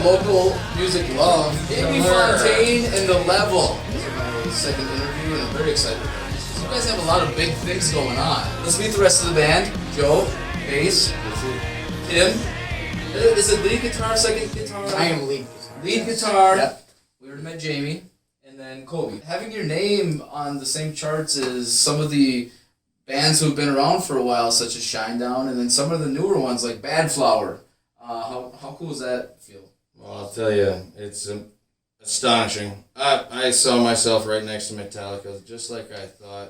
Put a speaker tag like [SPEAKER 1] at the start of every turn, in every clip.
[SPEAKER 1] a local music love, Amy Fontaine and the LeVel. This is my second interview, and I'm very excited about this. You guys have a lot of big things going on. Let's meet the rest of the band. Joe, bass. Tim, is it lead guitar, second guitar?
[SPEAKER 2] I am lead.
[SPEAKER 1] Lead guitar.
[SPEAKER 2] Yep.
[SPEAKER 1] We already met Jamie, and then Kobe. Having your name on the same charts as some of the bands who've been around for a while, such as Shinedown, and then some of the newer ones like Bad Flower. How cool does that feel?
[SPEAKER 3] Well, I'll tell you, it's astonishing. I saw myself right next to Metallica, just like I thought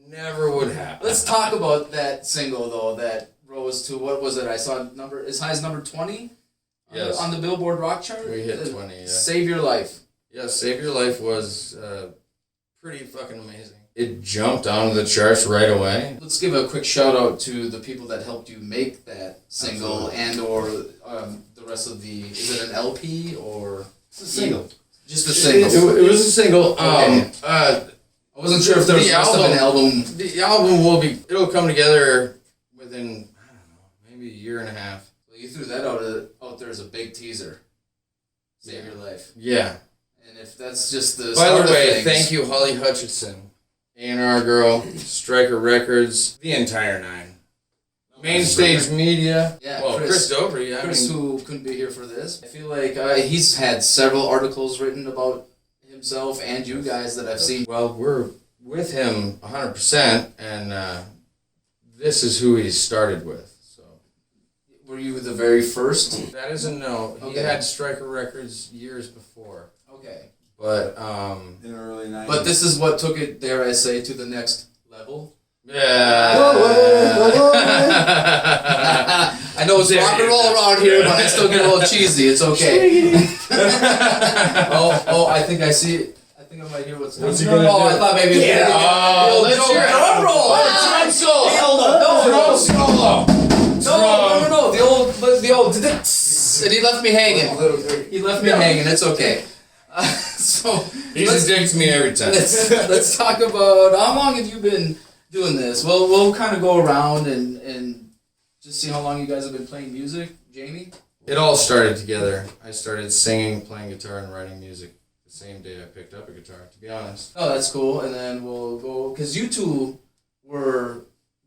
[SPEAKER 3] never would happen.
[SPEAKER 1] Let's talk about that single, though, that rose to, what was it? I saw as high as number 20
[SPEAKER 3] Yes.
[SPEAKER 1] on the Billboard Rock chart?
[SPEAKER 3] We hit 20, yeah.
[SPEAKER 1] Save Your Life.
[SPEAKER 3] Yeah, Save Your Life was pretty fucking amazing. It jumped onto the charts right away.
[SPEAKER 1] Let's give a quick shout out to the people that helped you make that single.
[SPEAKER 3] Absolutely.
[SPEAKER 1] And or the rest of the, is it an LP or?
[SPEAKER 2] It's a single.
[SPEAKER 1] Just a single.
[SPEAKER 3] It was a single.
[SPEAKER 1] Okay. I wasn't sure if there was
[SPEAKER 3] the
[SPEAKER 1] rest of an album.
[SPEAKER 3] The album it'll come together within, I don't know, maybe a year and a half.
[SPEAKER 1] Well, you threw that out there as a big teaser. Save Your Life.
[SPEAKER 3] Yeah.
[SPEAKER 1] And if that's just the
[SPEAKER 3] By
[SPEAKER 1] start
[SPEAKER 3] the way,
[SPEAKER 1] of things,
[SPEAKER 3] thank you, Holly Hutchinson, A&R Girl, Striker Records, the entire nine. Main Stage Media.
[SPEAKER 1] Yeah,
[SPEAKER 3] well, Chris Dobry.
[SPEAKER 1] Chris, who couldn't be here for this. I feel like he's had several articles written about himself and you guys that I've seen.
[SPEAKER 3] Well, we're with him 100%, and this is who he started with. So
[SPEAKER 1] Were you the very first?
[SPEAKER 3] that is a no. He
[SPEAKER 1] Okay.
[SPEAKER 3] had Striker Records years before,
[SPEAKER 1] Okay.
[SPEAKER 3] but
[SPEAKER 2] In the early 90s.
[SPEAKER 1] But this is what took it, dare I say, to the next level.
[SPEAKER 3] yeah.
[SPEAKER 1] I know it's rock and roll around here, but I still get a little cheesy. It's okay. I think I see it. I think I might hear what's
[SPEAKER 3] What's he
[SPEAKER 1] going
[SPEAKER 3] gonna
[SPEAKER 1] on.
[SPEAKER 3] do?
[SPEAKER 1] I thought maybe
[SPEAKER 2] Yeah.
[SPEAKER 3] Let's hear it.
[SPEAKER 1] drum roll.
[SPEAKER 3] Drum solo.
[SPEAKER 1] No,
[SPEAKER 3] Drum solo.
[SPEAKER 1] no. The old. And he left me hanging. He left me hanging. It's okay. So
[SPEAKER 3] He's a dick to me every time.
[SPEAKER 1] let's talk about how long have you been doing this? Well, we'll kind of go around and just see how long you guys have been playing music. Jamie?
[SPEAKER 3] It all started together. I started singing, playing guitar, and writing music the same day I picked up a guitar, to be honest.
[SPEAKER 1] Oh, that's cool. And then we'll go, because you two were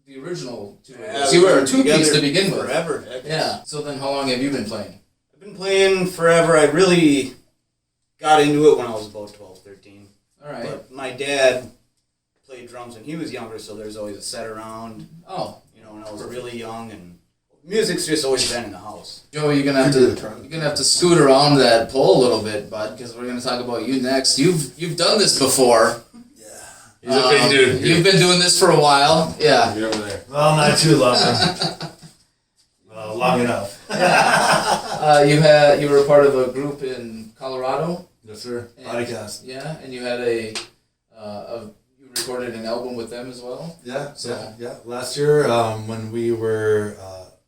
[SPEAKER 1] the original two.
[SPEAKER 4] Yeah,
[SPEAKER 1] So you were a
[SPEAKER 4] we
[SPEAKER 1] two-piece to
[SPEAKER 4] together
[SPEAKER 1] begin with.
[SPEAKER 4] Forever. Heck.
[SPEAKER 1] Yeah. So then how long have you been playing?
[SPEAKER 4] I've been playing forever. I really got into it when I was about 12, 13.
[SPEAKER 1] All right.
[SPEAKER 4] But my dad played drums when he was younger, so there's always a set around,
[SPEAKER 1] Oh,
[SPEAKER 4] when I was really young, and music's just always been in the house.
[SPEAKER 1] Joe, you're gonna have to scoot around that pole a little bit, bud, because we're gonna talk about you next. You've done this before.
[SPEAKER 3] He's a big dude.
[SPEAKER 1] You've been doing this for a while. Yeah.
[SPEAKER 3] You're over there.
[SPEAKER 5] Well, not too long. Long enough.
[SPEAKER 1] You were a part of a group in Colorado.
[SPEAKER 5] Yes, sir.
[SPEAKER 1] And-
[SPEAKER 5] Bodycast.
[SPEAKER 1] Yeah, and you had you recorded an album with them as well.
[SPEAKER 5] Yeah,
[SPEAKER 1] So-
[SPEAKER 5] yeah. Last year, when we were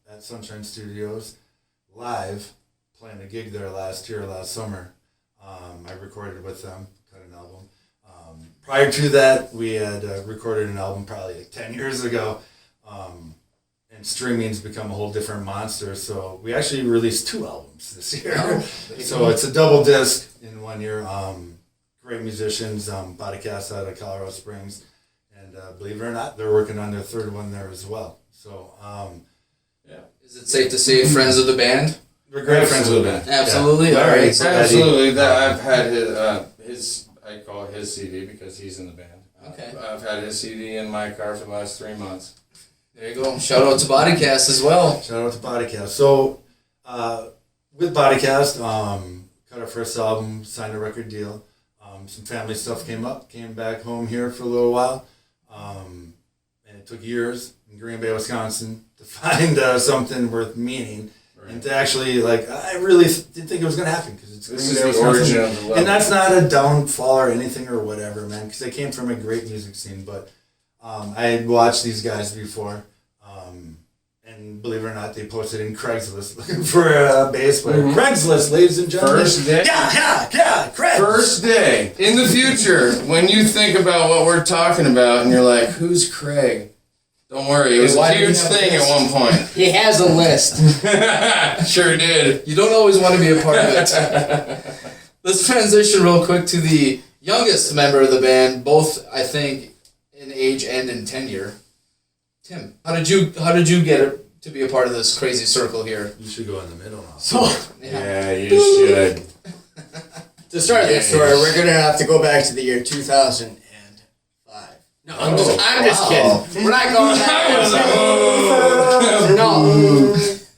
[SPEAKER 5] at Sunshine Studios live, playing a gig there last summer, I recorded with them, cut an album. Prior to that, we had recorded an album probably like 10 years ago. And streaming's become a whole different monster, so we actually released 2 albums this year.
[SPEAKER 1] Oh,
[SPEAKER 5] So it's a double disc in 1 year. Great musicians, Bodycast out of Colorado Springs, and believe it or not, they're working on their 3rd one there as well. So
[SPEAKER 1] Is it safe to say friends of the band?
[SPEAKER 5] we're great friends with them.
[SPEAKER 1] Absolutely.
[SPEAKER 5] Yeah.
[SPEAKER 1] All right.
[SPEAKER 5] So
[SPEAKER 3] Absolutely. That I've had his I call it his CD because he's in the band.
[SPEAKER 1] Okay.
[SPEAKER 3] I've had his CD in my car for the last 3 months.
[SPEAKER 1] There you go. Shout out to Bodycast as well.
[SPEAKER 5] Shout out to Bodycast. So with Bodycast, cut our first album, signed a record deal. Some family stuff came back home here for a little while. And it took years in Green Bay, Wisconsin to find something worth meaning.
[SPEAKER 3] Right.
[SPEAKER 5] And to actually, I really didn't think it was going to happen because it's
[SPEAKER 3] This
[SPEAKER 5] Green
[SPEAKER 3] is
[SPEAKER 5] Bay,
[SPEAKER 3] the
[SPEAKER 5] Wisconsin.
[SPEAKER 3] origin of the level.
[SPEAKER 5] And that's not a downfall or anything or whatever, man, because they came from a great music scene. But I had watched these guys before. And believe it or not, they posted in Craigslist looking for a bass player.
[SPEAKER 3] Mhm.
[SPEAKER 5] Craigslist, ladies and gentlemen.
[SPEAKER 3] First day.
[SPEAKER 5] Yeah, Craigslist.
[SPEAKER 3] First day. In the future, when you think about what we're talking about and you're like, who's Craig? Don't worry, it was
[SPEAKER 1] Why
[SPEAKER 3] a
[SPEAKER 1] do you
[SPEAKER 3] huge
[SPEAKER 1] have a
[SPEAKER 3] thing at
[SPEAKER 1] list?
[SPEAKER 3] one point.
[SPEAKER 6] He has a list.
[SPEAKER 3] Sure did.
[SPEAKER 1] You don't always want to be a part of it. Let's transition real quick to the youngest member of the band, both I think in age and in tenure. Tim, how did you get to be a part of this crazy circle here?
[SPEAKER 5] You should go in the middle now.
[SPEAKER 6] So,
[SPEAKER 3] Yeah, you should.
[SPEAKER 6] to start this story, we're going to have to go back to the year 2005. No, I'm just kidding. We're not going back. No.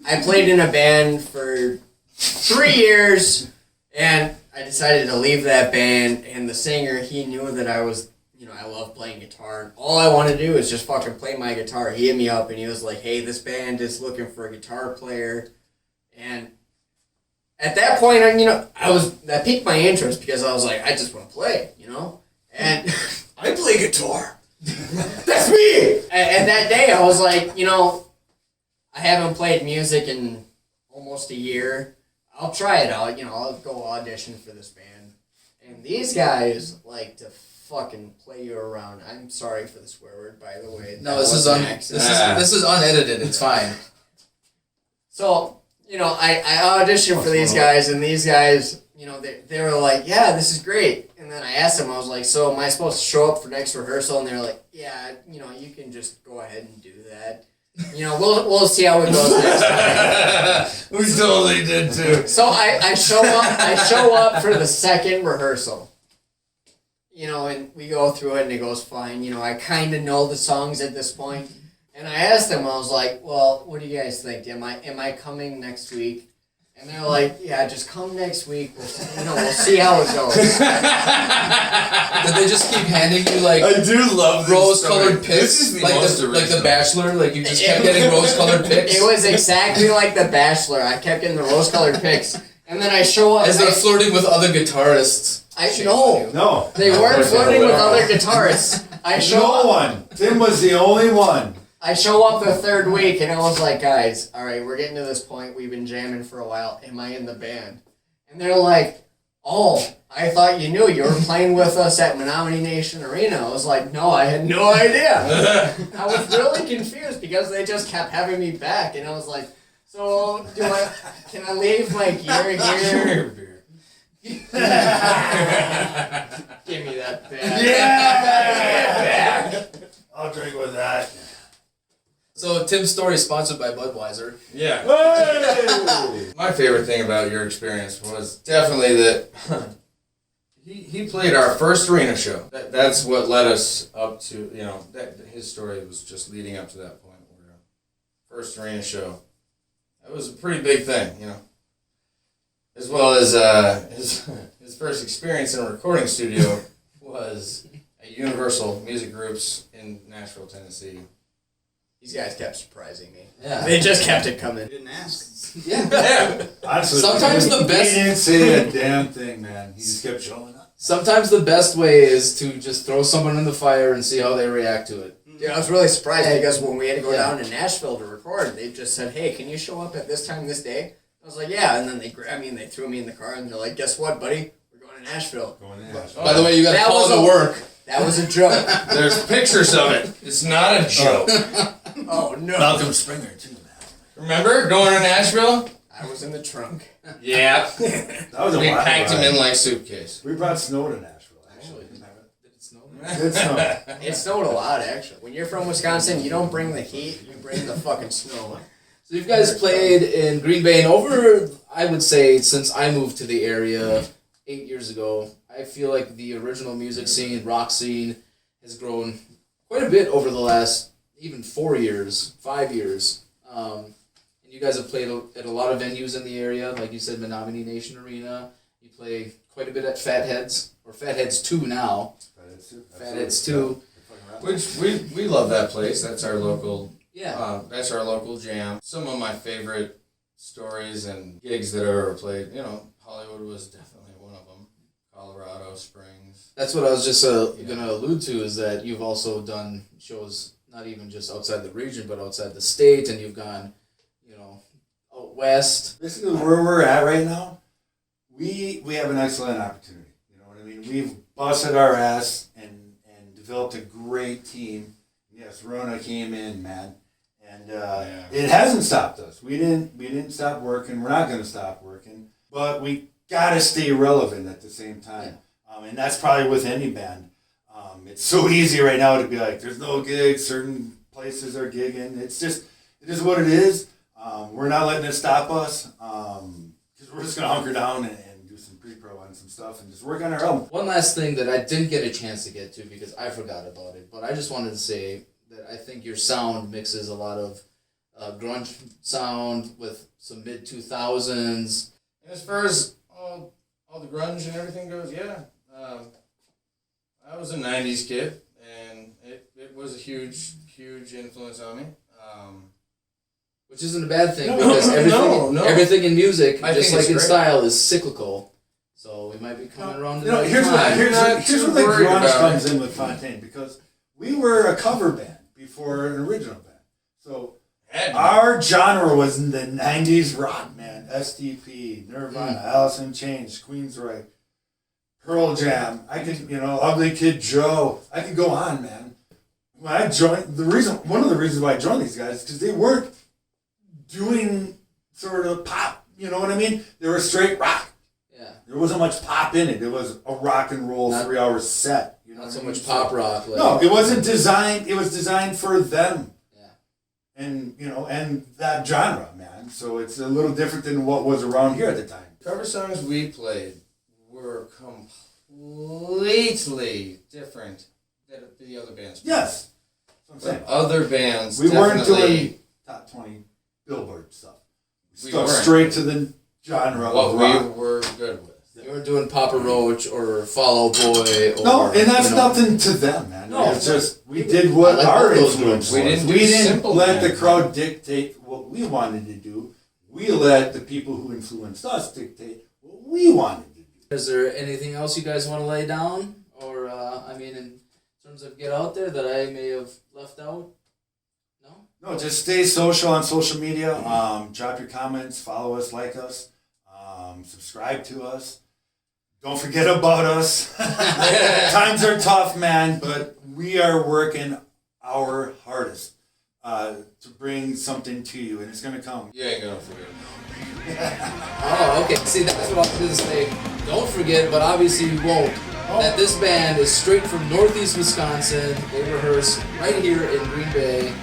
[SPEAKER 6] I played in a band for 3 years, and I decided to leave that band, and the singer, he knew that I was, I love playing guitar, and all I want to do is just fucking play my guitar. He hit me up, and he was like, hey, this band is looking for a guitar player, and at that point, that piqued my interest, because I was like, I just want to play, and I play guitar. That's me! And that day, I was like, I haven't played music in almost a year. I'll try it out. I'll go audition for this band. And these guys like to fucking play you around. I'm sorry for the swear word, by the way.
[SPEAKER 1] No, this is unedited. It's fine.
[SPEAKER 6] So, I auditioned for these guys, and these guys, they were like, yeah, this is great. And then I asked them, I was like, so am I supposed to show up for next rehearsal? And they're like, yeah, you can just go ahead and do that. We'll see how it goes next time.
[SPEAKER 3] We totally did too.
[SPEAKER 6] So I show up for the second rehearsal. And we go through it and it goes fine. I kind of know the songs at this point. And I asked them, I was like, well, what do you guys think? Am I coming next week? And they're like, yeah, just come next week. We'll see how it goes.
[SPEAKER 1] Did they just keep handing you
[SPEAKER 3] I do love this
[SPEAKER 1] rose-colored
[SPEAKER 3] story.
[SPEAKER 1] pics?
[SPEAKER 3] This is the
[SPEAKER 1] like
[SPEAKER 3] most
[SPEAKER 1] the
[SPEAKER 3] original.
[SPEAKER 1] Bachelor? Like you just kept getting rose-colored pics?
[SPEAKER 6] It was exactly like The Bachelor. I kept getting the rose-colored pics. And then I show up.
[SPEAKER 1] As they're flirting with other guitarists.
[SPEAKER 5] No.
[SPEAKER 6] They weren't flirting with other guitarists. I show
[SPEAKER 5] No
[SPEAKER 6] up.
[SPEAKER 5] one. Tim was the only one.
[SPEAKER 6] I show up the third week, and I was like, guys, all right, we're getting to this point. We've been jamming for a while. Am I in the band? And they're like, oh, I thought you knew. You were playing with us at Menominee Nation Arena. I was like, no, I had no idea. I was really confused because they just kept having me back, and I was like, so can I leave my gear here? Give me that back.
[SPEAKER 5] Yeah! I'll drink with that.
[SPEAKER 1] So Tim's story is sponsored by Budweiser.
[SPEAKER 3] Yeah.
[SPEAKER 5] Hey!
[SPEAKER 3] My favorite thing about your experience was definitely that he played our first arena show. That's what led us up to, his story was just leading up to that point. Where first arena show. That was a pretty big thing, As well as his first experience in a recording studio was at Universal Music Groups in Nashville, Tennessee.
[SPEAKER 6] These guys kept surprising me.
[SPEAKER 1] Yeah.
[SPEAKER 6] They just kept it coming.
[SPEAKER 4] Didn't ask.
[SPEAKER 1] Yeah.
[SPEAKER 5] Honestly,
[SPEAKER 1] Sometimes the best-
[SPEAKER 5] He didn't say a damn thing, man. He just kept showing up.
[SPEAKER 1] Sometimes the best way is to just throw someone in the fire and see how they react to it.
[SPEAKER 6] Dude, I was really surprised because when we had to go down to Nashville to record, they just said, hey, can you show up at this time this day? I was like, yeah. And then they grabbed me and they threw me in the car and they're like, guess what, buddy? We're going to Nashville.
[SPEAKER 5] Going in.
[SPEAKER 1] By the way, you got to
[SPEAKER 6] That
[SPEAKER 1] call
[SPEAKER 6] was
[SPEAKER 1] it to
[SPEAKER 6] a-
[SPEAKER 1] work.
[SPEAKER 6] That was a joke.
[SPEAKER 3] There's pictures of it. It's not a joke.
[SPEAKER 6] Oh, no.
[SPEAKER 5] Malcolm Springer, too, man.
[SPEAKER 3] Remember going to Nashville?
[SPEAKER 6] I was in the trunk.
[SPEAKER 3] Yeah.
[SPEAKER 5] That was a
[SPEAKER 3] We
[SPEAKER 5] wild
[SPEAKER 3] packed him
[SPEAKER 5] ride.
[SPEAKER 3] in like suitcase.
[SPEAKER 5] We brought snow to Nashville, actually.
[SPEAKER 1] Did it snow?
[SPEAKER 5] Good snow.
[SPEAKER 6] It snowed a lot, actually. When you're from Wisconsin, you don't bring the heat, you bring the fucking snow.
[SPEAKER 1] So you guys played in Green Bay, and over, I would say, since I moved to the area 8 years ago, I feel like the original music scene, rock scene, has grown quite a bit over the last even 4 years, 5 years. And you guys have played at a lot of venues in the area, like you said, Menominee Nation Arena. You play quite a bit at Fatheads, or Fatheads 2 now. Fatheads 2.
[SPEAKER 3] Which we love that place. That's our local.
[SPEAKER 1] Yeah.
[SPEAKER 3] That's our local jam. Some of my favorite stories and gigs that I've ever played. Hollywood was definitely one of them. Colorado Springs.
[SPEAKER 1] That's what I was just going to allude to, is that you've also done shows not even just outside the region, but outside the state, and you've gone, out west.
[SPEAKER 5] Basically, where we're at right now, we have an excellent opportunity. You know what I mean? We've busted our ass and developed a great team. yes, Rona came in, man, and it hasn't stopped us. We didn't stop working. We're not going to stop working, but we gotta stay relevant at the same time, and that's probably with any band. It's so easy right now to be like, there's no gigs, certain places are gigging. It is what it is. We're not letting it stop us, because we're just gonna hunker down and do some pre-pro and some stuff and just work on our own.
[SPEAKER 1] One last thing that I didn't get a chance to get to because I forgot about it, but I just wanted to say that I think your sound mixes a lot of grunge sound with some mid 2000s.
[SPEAKER 3] And as far as all the grunge and everything goes, I was a '90s kid, and it was a huge influence on me.
[SPEAKER 1] Which isn't a bad thing
[SPEAKER 3] No,
[SPEAKER 1] because
[SPEAKER 3] no.
[SPEAKER 1] everything in music,
[SPEAKER 3] I
[SPEAKER 1] just
[SPEAKER 3] think
[SPEAKER 1] like
[SPEAKER 3] it's
[SPEAKER 1] in
[SPEAKER 3] great.
[SPEAKER 1] style, is cyclical. So we might be coming around to
[SPEAKER 5] You know,
[SPEAKER 1] that
[SPEAKER 5] here's
[SPEAKER 1] time.
[SPEAKER 5] where
[SPEAKER 3] not
[SPEAKER 5] here's
[SPEAKER 3] too
[SPEAKER 5] where the
[SPEAKER 3] worried
[SPEAKER 5] grunge
[SPEAKER 3] about
[SPEAKER 5] comes
[SPEAKER 3] it.
[SPEAKER 5] in with Fontaine, because we were a cover band before an original band. So our genre was in the '90s rock, man. STP, Nirvana, Alice in Chains, Queensryche, Pearl Jam. I could, Ugly Kid Joe. I could go on, man. When I joined, one of the reasons why I joined these guys is because they weren't doing sort of pop. You know what I mean? They were straight rock.
[SPEAKER 1] Yeah.
[SPEAKER 5] There wasn't much pop in it. It was a rock and roll 3-hour set. You know,
[SPEAKER 1] Not so
[SPEAKER 5] what I mean?
[SPEAKER 1] much pop rock. Like,
[SPEAKER 5] No, it wasn't designed. It was designed for them.
[SPEAKER 1] Yeah.
[SPEAKER 5] And and that genre, man. So it's a little different than what was around here at the time.
[SPEAKER 3] Cover songs we played were completely different than the other bands.
[SPEAKER 5] Yes, that's what I'm saying.
[SPEAKER 3] Other bands,
[SPEAKER 5] We weren't
[SPEAKER 3] definitely-
[SPEAKER 5] doing top 20 Billboard stuff.
[SPEAKER 3] We
[SPEAKER 5] Stuck
[SPEAKER 3] weren't.
[SPEAKER 5] straight to the genre
[SPEAKER 3] what
[SPEAKER 5] of
[SPEAKER 3] we
[SPEAKER 5] rock.
[SPEAKER 3] were good with.
[SPEAKER 1] You were doing Papa Roach or Fall Out Boy. Or,
[SPEAKER 5] No, and that's
[SPEAKER 1] you know,
[SPEAKER 5] nothing to them, man.
[SPEAKER 1] No,
[SPEAKER 5] It's just we did what
[SPEAKER 1] I like
[SPEAKER 5] our
[SPEAKER 1] both those
[SPEAKER 5] influence
[SPEAKER 1] groups.
[SPEAKER 5] was.
[SPEAKER 3] We didn't do
[SPEAKER 5] We didn't
[SPEAKER 3] simple
[SPEAKER 5] let the
[SPEAKER 3] band.
[SPEAKER 5] crowd dictate what we wanted to do. We let the people who influenced us dictate what we wanted to do.
[SPEAKER 1] Is there anything else you guys want to lay down? Or, in terms of get out there that I may have left out? No?
[SPEAKER 5] No, just stay social on social media. Drop your comments, follow us, like us, subscribe to us. Don't forget about us. Times are tough, man, but we are working our hardest to bring something to you, and it's gonna come.
[SPEAKER 3] You ain't gonna forget.
[SPEAKER 1] Oh, okay. See, that's what I was going to say. Don't forget, but obviously you won't, that this band is straight from Northeast Wisconsin. They rehearse right here in Green Bay.